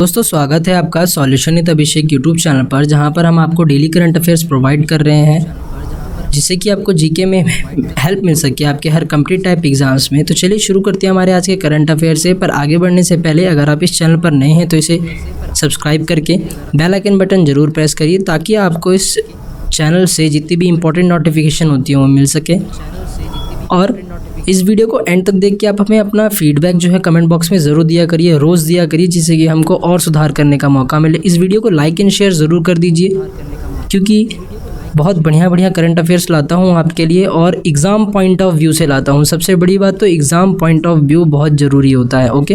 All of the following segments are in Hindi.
दोस्तों स्वागत है आपका solution with Abhishek YouTube channel पर, जहां पर हम आपको डेली करंट अफेयर्स प्रोवाइड कर रहे हैं जिससे कि आपको जीके में हेल्प मिल सके आपके हर कंप्लीट टाइप एग्जाम्स में। तो चलिए शुरू करते हैं हमारे आज के करंट अफेयर से। पर आगे बढ़ने से पहले अगर आप इस चैनल पर नए हैं तो इसे सब्सक्राइब करके बेल आइकन बटन ज़रूर प्रेस करिए ताकि आपको इस चैनल से जितनी भी इंपॉर्टेंट नोटिफिकेशन होती है वो मिल सके। और इस वीडियो को एंड तक देख के आप हमें अपना फीडबैक जो है कमेंट बॉक्स में ज़रूर दिया करिए, रोज़ दिया करिए, जिससे कि हमको और सुधार करने का मौका मिले। इस वीडियो को लाइक एंड शेयर ज़रूर कर दीजिए क्योंकि बहुत बढ़िया करंट अफेयर्स लाता हूँ आपके लिए और एग्ज़ाम पॉइंट ऑफ व्यू से लाता हूँ। सबसे बड़ी बात तो एग्ज़ाम पॉइंट ऑफ व्यू बहुत ज़रूरी होता है। ओके,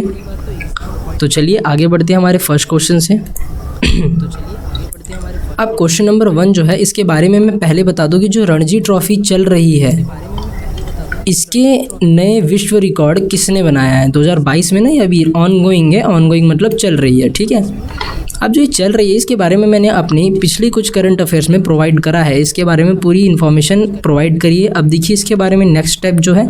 तो चलिए आगे बढ़ते हैं हमारे फर्स्ट क्वेश्चन से। अब क्वेश्चन नंबर 1 जो है इसके बारे में मैं पहले बता दूं कि जो रणजी ट्रॉफी चल रही है इसके नए विश्व रिकॉर्ड किसने बनाया है 2022 में ना। ये अभी ऑनगोइंग है, ऑनगोइंग मतलब चल रही है, ठीक है। अब जो ये चल रही है इसके बारे में मैंने अपनी पिछली कुछ करंट अफेयर्स में प्रोवाइड करा है, इसके बारे में पूरी इन्फॉर्मेशन प्रोवाइड करिए। अब देखिए इसके बारे में नेक्स्ट स्टेप जो है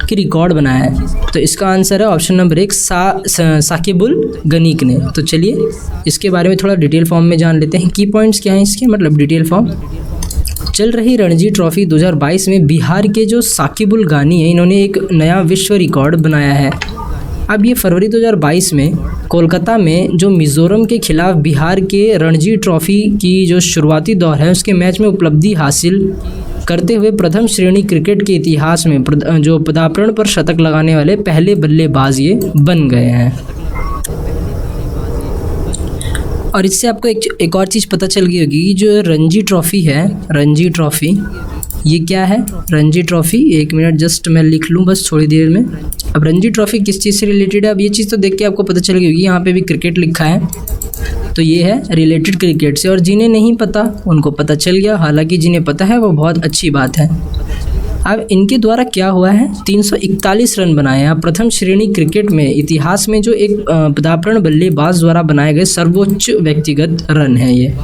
कि रिकॉर्ड बनाया है, तो इसका आंसर है ऑप्शन नंबर 1 साकिबुल गनीक ने। तो चलिए इसके बारे में थोड़ा डिटेल फॉर्म में जान लेते हैं। की पॉइंट्स क्या हैं इसके, मतलब डिटेल फॉर्म। चल रही रणजी ट्रॉफी 2022 में बिहार के जो साकिबुल गानी है इन्होंने एक नया विश्व रिकॉर्ड बनाया है। अब ये फरवरी 2022 में कोलकाता में जो मिज़ोरम के खिलाफ बिहार के रणजी ट्रॉफी की जो शुरुआती दौर है उसके मैच में उपलब्धि हासिल करते हुए प्रथम श्रेणी क्रिकेट के इतिहास में जो पदार्पण पर शतक लगाने वाले पहले बल्लेबाज ये बन गए हैं। और इससे आपको एक और चीज़ पता चल गई होगी कि जो रणजी ट्रॉफ़ी है, रणजी ट्रॉफ़ी ये क्या है। रणजी ट्रॉफ़ी, एक मिनट जस्ट मैं लिख लूँ बस थोड़ी देर में। अब रणजी ट्रॉफ़ी किस चीज़ से रिलेटेड है, अब ये चीज़ तो देख के आपको पता चल गई होगी। यहाँ पे भी क्रिकेट लिखा है तो ये है रिलेटेड क्रिकेट से, और जिन्हें नहीं पता उनको पता चल गया, हालांकि जिन्हें पता है वो बहुत अच्छी बात है। अब इनके द्वारा क्या हुआ है, 341 रन बनाए हैं। प्रथम श्रेणी क्रिकेट में इतिहास में जो एक पदार्पण बल्लेबाज द्वारा बनाए गए सर्वोच्च व्यक्तिगत रन है ये।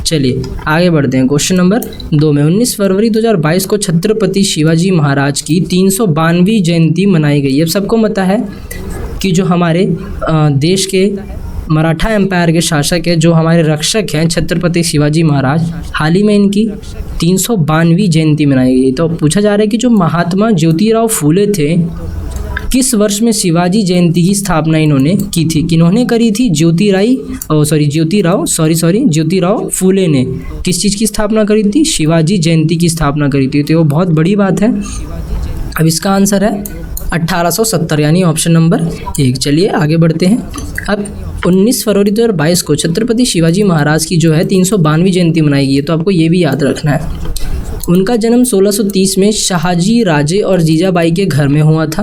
चलिए आगे बढ़ते हैं क्वेश्चन नंबर 2 में। 19 फरवरी 2022 को छत्रपति शिवाजी महाराज की 392वीं जयंती मनाई गई। अब सबको पता है कि जो हमारे देश के मराठा एम्पायर के शासक है, जो हमारे रक्षक हैं छत्रपति शिवाजी महाराज, हाल ही में इनकी 392वीं जयंती मनाई गई। तो पूछा जा रहा है कि जो महात्मा ज्योतिराव फूले थे किस वर्ष में शिवाजी जयंती की स्थापना इन्होंने की थी, किन्होंने करी थी, ज्योतिराव फूले ने किस चीज़ की स्थापना करी थी, शिवाजी जयंती की स्थापना करी थी। तो वो बहुत बड़ी बात है। अब इसका आंसर है 1870 यानी ऑप्शन नंबर 1। चलिए आगे बढ़ते हैं। अब 19 फरवरी 2022 को छत्रपति शिवाजी महाराज की जो है 392वीं जयंती मनाई गई है, तो आपको ये भी याद रखना है। उनका जन्म 1630 में शाहजी राजे और जीजाबाई के घर में हुआ था।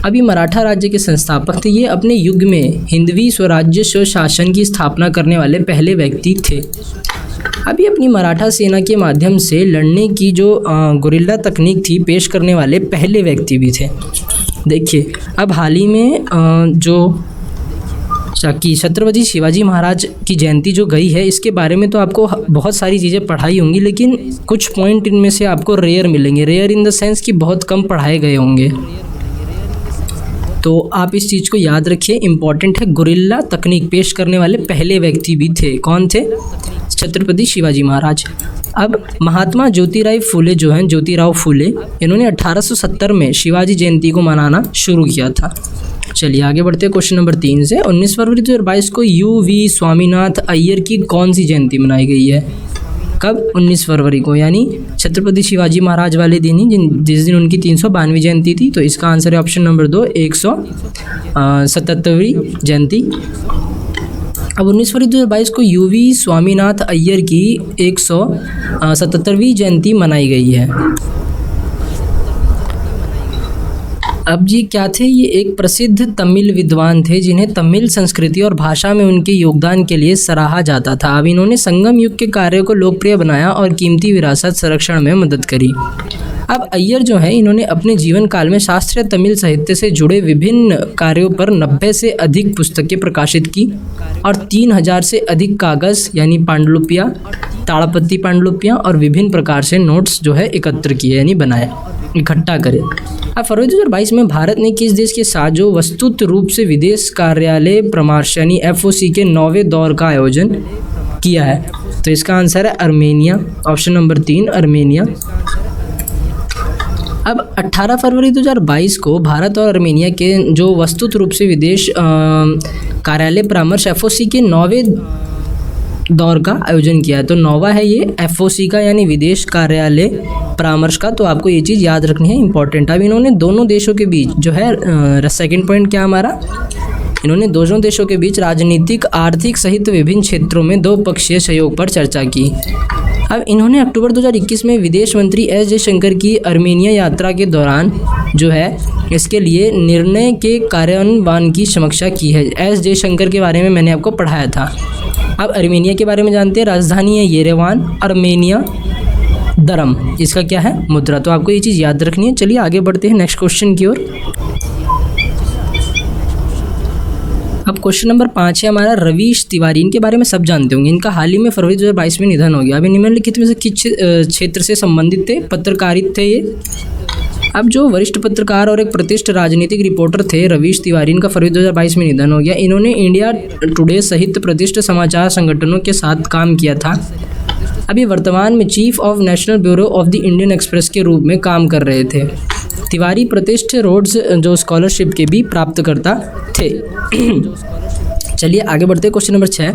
अभी मराठा राज्य के संस्थापक थे। ये अपने युग में हिंदवी स्वराज्य स्वशासन की स्थापना करने वाले पहले व्यक्ति थे। अभी अपनी मराठा सेना के माध्यम से लड़ने की जो गुरिल्ला तकनीक थी पेश करने वाले पहले व्यक्ति भी थे। देखिए अब हाल ही में जो छत्रपति शिवाजी महाराज की जयंती जो गई है इसके बारे में तो आपको बहुत सारी चीज़ें पढ़ाई होंगी, लेकिन कुछ पॉइंट इनमें से आपको रेयर मिलेंगे। रेयर इन द सेंस कि बहुत कम पढ़ाए गए होंगे, तो आप इस चीज़ को याद रखिए, इम्पॉर्टेंट है। गुरिल्ला तकनीक पेश करने वाले पहले व्यक्ति भी थे। कौन थे? छत्रपति शिवाजी महाराज। अब महात्मा ज्योतिराव फूले इन्होंने 1870 में शिवाजी जयंती को मनाना शुरू किया था। चलिए आगे बढ़ते हैं क्वेश्चन नंबर 3 से। 19 फरवरी 2022 को यूवी स्वामीनाथ अय्यर की कौन सी जयंती मनाई गई है? कब? 19 फरवरी को, यानी छत्रपति शिवाजी महाराज वाले दिन ही जिस दिन उनकी 392वीं जयंती थी। तो इसका आंसर है ऑप्शन नंबर 2 177वीं जयंती। अब 19 फरवरी 2022 को यूवी स्वामीनाथ अय्यर की 177वीं जयंती मनाई गई है। अब जी क्या थे, ये एक प्रसिद्ध तमिल विद्वान थे जिन्हें तमिल संस्कृति और भाषा में उनके योगदान के लिए सराहा जाता था। अब इन्होंने संगम युग के कार्यों को लोकप्रिय बनाया और कीमती विरासत संरक्षण में मदद करी। अब अय्यर जो है इन्होंने अपने जीवन काल में शास्त्रीय तमिल साहित्य से जुड़े विभिन्न कार्यों पर 90 से अधिक पुस्तकें प्रकाशित की और 3000 से अधिक कागज़ यानी पांडुलिपियाँ, ताड़पत्री पांडुलिपियाँ और विभिन्न प्रकार से नोट्स जो है एकत्र किए यानी बनाए। इकट्ठा करे। अब फरवरी 2022 में भारत ने किस देश के साथ जो वस्तुत रूप से विदेश कार्यालय परामर्श यानी FOC के 9वें दौर का आयोजन किया है? तो इसका आंसर है अर्मेनिया, ऑप्शन नंबर 3 अर्मेनिया। अब 18 फरवरी 2022 को भारत और अर्मेनिया के जो वस्तुत रूप से विदेश कार्यालय परामर्श FOC के 9वें दौर का आयोजन किया है। तो 9वां है ये FOC का यानी विदेश कार्यालय परामर्श का, तो आपको ये चीज़ याद रखनी है, इंपॉर्टेंट। अब इन्होंने दोनों देशों के बीच जो है सेकंड पॉइंट क्या हमारा, इन्होंने दोनों देशों के बीच राजनीतिक, आर्थिक सहित विभिन्न क्षेत्रों में द्विपक्षीय सहयोग पर चर्चा की। अब इन्होंने अक्टूबर 2021 में विदेश मंत्री एस जयशंकर की अर्मेनिया यात्रा के दौरान जो है इसके लिए निर्णय के कार्यान्वयन की समीक्षा की है। एस जयशंकर के बारे में मैंने आपको पढ़ाया था। अब अर्मेनिया के बारे में जानते हैं, राजधानी है येरेवान, अर्मेनिया दरम इसका क्या है मुद्रा, तो आपको ये चीज़ याद रखनी है। चलिए आगे बढ़ते हैं नेक्स्ट क्वेश्चन की ओर। अब क्वेश्चन नंबर 5 है हमारा रवीश तिवारी, इनके बारे में सब जानते होंगे। इनका हाल ही में फरवरी 2022 में निधन हो गया। अभी निम्नलिखित में से किस क्षेत्र से संबंधित थे? पत्रकारिता थे ये। अब जो वरिष्ठ पत्रकार और एक प्रतिष्ठित राजनीतिक रिपोर्टर थे रवीश तिवारी, इनका फरवरी 2022 में निधन हो गया। इन्होंने इंडिया टुडे सहित प्रतिष्ठित समाचार संगठनों के साथ काम किया था। अभी वर्तमान में chief of national bureau of the Indian express के रूप में काम कर रहे थे। तिवारी प्रतिष्ठित रोड्स जो स्कॉलरशिप के भी प्राप्तकर्ता थे। चलिए आगे बढ़ते हैं। क्वेश्चन नंबर 6,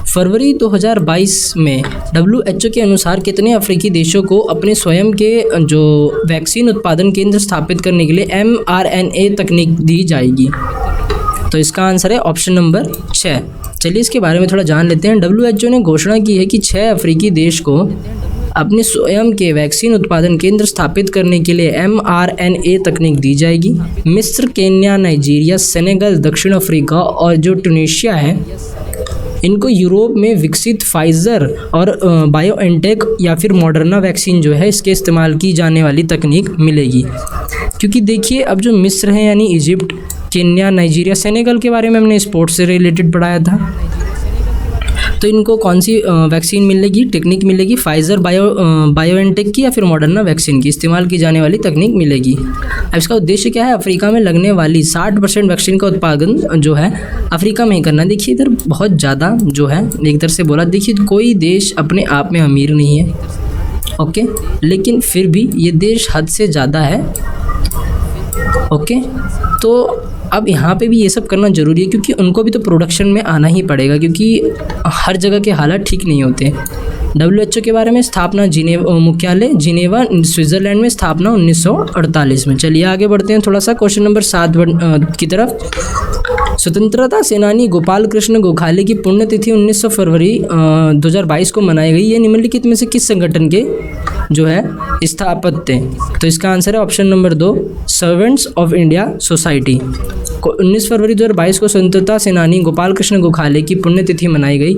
फरवरी 2022 में WHO के अनुसार कितने अफ्रीकी देशों को अपने स्वयं के जो वैक्सीन उत्पादन केंद्र स्थापित करने के लिए mRNA तकनीक दी जाएगी? तो इसका आंसर है ऑप्शन नंबर 6। चलिए इसके बारे में थोड़ा जान लेते हैं। WHO ने घोषणा की है कि 6 अफ्रीकी देश को अपने स्वयं के वैक्सीन उत्पादन केंद्र स्थापित करने के लिए mRNA तकनीक दी जाएगी। मिस्र, केन्या, नाइजीरिया, सेनेगल, दक्षिण अफ्रीका और जो ट्यूनीशिया है, इनको यूरोप में विकसित फाइज़र और बायोएनटेक या फिर मॉडर्ना वैक्सीन जो है इसके इस्तेमाल की जाने वाली तकनीक मिलेगी। क्योंकि देखिए अब जो मिस्र है यानी इजिप्ट, केन्या, नाइजीरिया, सेनेगल के बारे में हमने स्पोर्ट्स से रिलेटेड पढ़ाया था, तो इनको कौन सी वैक्सीन मिलेगी, टेक्निक मिलेगी? फाइज़र बायोएनटेक की या फिर मॉडर्ना वैक्सीन की इस्तेमाल की जाने वाली तकनीक मिलेगी। अब इसका उद्देश्य क्या है? अफ्रीका में लगने वाली 60% वैक्सीन का उत्पादन जो है अफ्रीका में ही करना। देखिए इधर बहुत ज़्यादा जो है एक तरह से बोला, देखिए कोई देश अपने आप में अमीर नहीं है, ओके, लेकिन फिर भी ये देश हद से ज़्यादा है, ओके। तो अब यहाँ पे भी ये सब करना ज़रूरी है क्योंकि उनको भी तो प्रोडक्शन में आना ही पड़ेगा, क्योंकि हर जगह के हालात ठीक नहीं होते। WHO के बारे में स्थापना मुख्यालय जिनेवा स्विट्ज़रलैंड में, स्थापना 1948 में। चलिए आगे बढ़ते हैं थोड़ा सा क्वेश्चन नंबर 7 की तरफ। स्वतंत्रता सेनानी गोपाल कृष्ण गोखले की पुण्यतिथि 19 फरवरी 2022 को मनाई गई। ये निम्नलिखित में से किस संगठन के जो है स्थापत्य? तो इसका आंसर है option number 2 servants of India society. 19 फरवरी 2022 को स्वतंत्रता सेनानी गोपाल कृष्ण गोखले की पुण्यतिथि मनाई गई।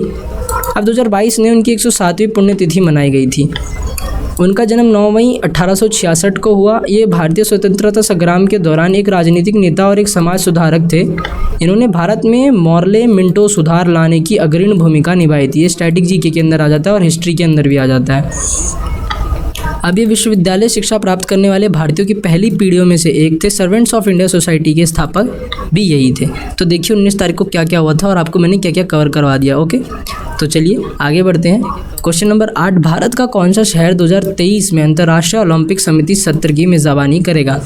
अब 2022 में उनकी 107वीं पुण्यतिथि मनाई गई थी। उनका जन्म 9 मई 1866 को हुआ। ये भारतीय स्वतंत्रता संग्राम के दौरान एक राजनीतिक नेता और एक समाज सुधारक थे। इन्होंने भारत में मॉर्ले मिंटो सुधार लाने की अग्रणी भूमिका निभाई थी। ये स्टैटिक जीके के अंदर आ जाता है और हिस्ट्री के अंदर भी आ जाता है। अब ये विश्वविद्यालय शिक्षा प्राप्त करने वाले भारतीयों की पहली पीढ़ियों में से एक थे। सर्वेंट्स ऑफ इंडिया सोसाइटी के स्थापक भी यही थे। तो देखिए 19 तारीख को क्या क्या हुआ था और आपको मैंने क्या क्या कवर करवा दिया, ओके। तो चलिए आगे बढ़ते हैं। क्वेश्चन नंबर 8, भारत का कौन सा शहर 2023 में अंतर्राष्ट्रीय ओलंपिक समिति सत्र की मेज़बानी करेगा?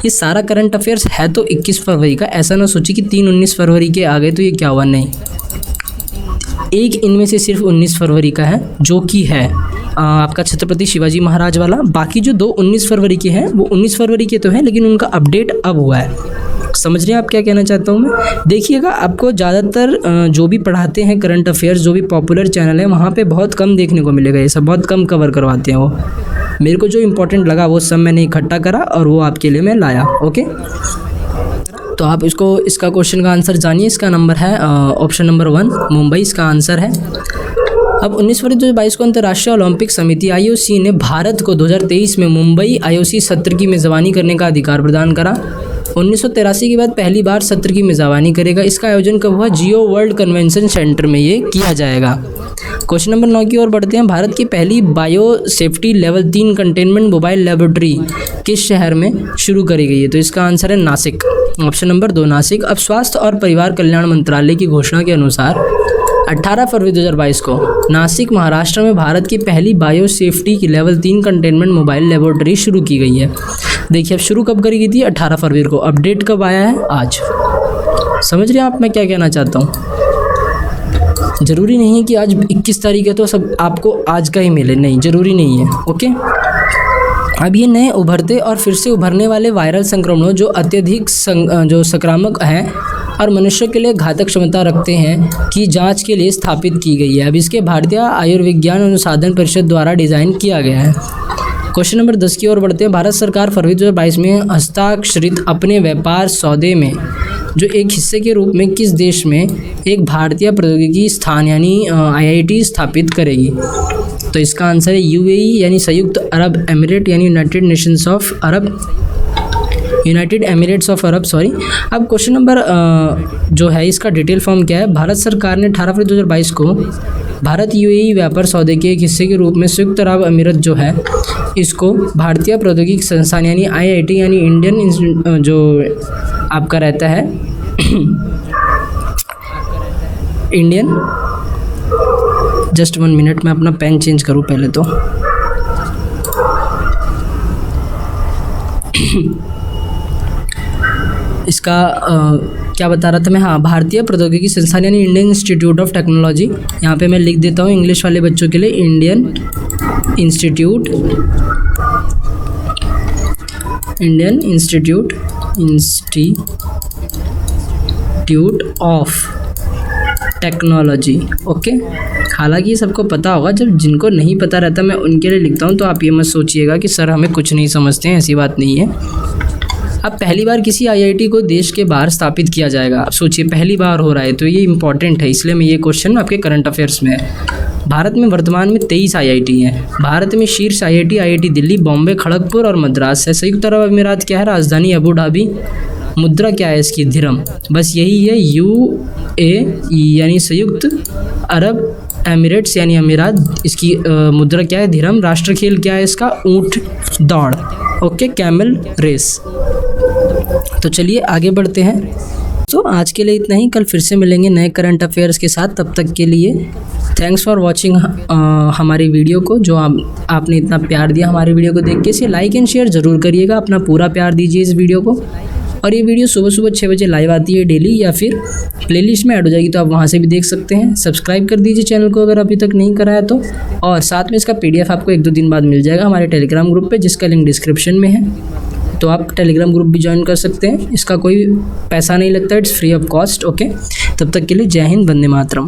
ये सारा करंट अफेयर्स है तो 21 फरवरी का, ऐसा ना सोचिए कि 3-19 फरवरी के आ गए तो ये क्या हुआ, नहीं। एक इनमें से सिर्फ 19 फरवरी का है जो कि है आपका छत्रपति शिवाजी महाराज वाला। बाकी जो 2 19 फरवरी के हैं वो 19 फरवरी के तो हैं, लेकिन उनका अपडेट अब हुआ है। समझ रहे हैं आप क्या कहना चाहता हूँ मैं? देखिएगा आपको ज़्यादातर जो भी पढ़ाते हैं करंट अफेयर्स, जो भी पॉपुलर चैनल है वहाँ पे बहुत कम देखने को मिलेगा, ये सब बहुत कम कवर करवाते हैं वो। मेरे को जो इम्पोर्टेंट लगा वो सब मैंने इकट्ठा करा और वो आपके लिए मैं लाया, ओके। तो आप इसका क्वेश्चन का आंसर जानिए। इसका नंबर है ऑप्शन नंबर 1 मुंबई इसका आंसर है। अब 19 फरवरी 2022 को अंतर्राष्ट्रीय ओलंपिक समिति IOC ने भारत को 2023 में मुंबई IOC सत्र की मेज़बानी करने का अधिकार प्रदान करा। 1983 के बाद पहली बार सत्र की मेज़बानी करेगा। इसका आयोजन कब हुआ? जियो वर्ल्ड कन्वेंशन सेंटर में ये किया जाएगा। क्वेश्चन नंबर 9 की ओर बढ़ते हैं। भारत की पहली bio safety level 3 containment mobile laboratory किस शहर में शुरू करी गई है? तो इसका आंसर है नासिक। Option number 2 Nashik. अब स्वास्थ्य और परिवार कल्याण मंत्रालय की घोषणा के अनुसार 18 फरवरी 2022 को नासिक महाराष्ट्र में भारत की पहली बायो सेफ्टी की लेवल 3 कंटेनमेंट मोबाइल लेबोरेटरी शुरू की गई है। देखिए अब शुरू कब करी गई थी? 18 फरवरी को। अपडेट कब आया है? आज। समझ रहे हैं आप मैं क्या कहना चाहता हूँ? ज़रूरी नहीं है कि आज 21 तारीख है तो सब आपको आज का ही मिले, नहीं, ज़रूरी नहीं है। ओके, अब ये नए उभरते और फिर से उभरने वाले वायरल संक्रमणों जो अत्यधिक जो संक्रामक हैं और मनुष्य के लिए घातक क्षमता रखते हैं की जांच के लिए स्थापित की गई है। अब इसके भारतीय आयुर्विज्ञान अनुसंधान परिषद द्वारा डिज़ाइन किया गया है। क्वेश्चन नंबर 10 की ओर बढ़ते हैं। भारत सरकार फरवरी 2022 में हस्ताक्षरित अपने व्यापार सौदे में जो एक हिस्से के रूप में किस देश में एक भारतीय प्रौद्योगिकी स्थान यानी IIT स्थापित करेगी? तो इसका आंसर है UAE यानी संयुक्त अरब एमिरेट यानी United Emirates of Arab, sorry. अब क्वेश्चन नंबर जो है इसका डिटेल फॉर्म क्या है? भारत सरकार ने 18 फरवरी 2022 को भारत UAE व्यापार सौदे के एक हिस्से के रूप में संयुक्त अरब अमीरात जो है इसको भारतीय प्रौद्योगिकी संस्थान यानी IIT यानी इंडियन जो आपका रहता है इंडियन, जस्ट 1 मिनट में अपना पेन चेंज करूँ पहले तो। इसका क्या बता रहा था मैं? हाँ, भारतीय प्रौद्योगिकी संस्थान यानी इंडियन इंस्टीट्यूट ऑफ टेक्नोलॉजी। यहाँ पे मैं लिख देता हूँ इंग्लिश वाले बच्चों के लिए, Indian institute of technology. Okay, हालांकि ये सबको पता होगा, जब जिनको नहीं पता रहता मैं उनके लिए लिखता हूँ, तो आप ये मत सोचिएगा कि सर हमें कुछ नहीं समझते हैं, ऐसी बात नहीं है। अब पहली बार किसी IIT को देश के बाहर स्थापित किया जाएगा। अब सोचिए पहली बार हो रहा है, तो ये इंपॉर्टेंट है, इसलिए मैं ये क्वेश्चन आपके करंट अफेयर्स में है। भारत में वर्तमान में 23 IIT हैं। भारत में शीर्ष IIT दिल्ली, बॉम्बे, खड़गपुर और मद्रास है। संयुक्त अरब अमीरात क्या है? राजधानी अबू धाबी। मुद्रा क्या है इसकी? दिरहम। बस यही है, UAE यानी संयुक्त अरब एमिरेट्स यानी अमीरात, इसकी मुद्रा क्या है? दिरहम। राष्ट्र खेल क्या है इसका? ऊंट दौड़। Okay, camel race. तो चलिए आगे बढ़ते हैं। तो आज के लिए इतना ही, कल फिर से मिलेंगे नए करंट अफेयर्स के साथ। तब तक के लिए थैंक्स फॉर वॉचिंग हमारी वीडियो को, जो आपने इतना प्यार दिया हमारी वीडियो को देख के। इसे लाइक एंड शेयर ज़रूर करिएगा, अपना पूरा प्यार दीजिए इस वीडियो को। और ये वीडियो सुबह 6 बजे लाइव आती है डेली, या फिर प्लेलिस्ट में ऐड हो जाएगी, तो आप वहाँ से भी देख सकते हैं। सब्सक्राइब कर दीजिए चैनल को अगर अभी तक नहीं करा है तो, और साथ में इसका PDF आपको 1-2 दिन बाद मिल जाएगा हमारे टेलीग्राम ग्रुप पे, जिसका लिंक डिस्क्रिप्शन में है। तो आप टेलीग्राम ग्रुप भी ज्वाइन कर सकते हैं, इसका कोई पैसा नहीं लगता, it's free of cost. Okay, तब तक के लिए जय हिंद, वंदे मातरम।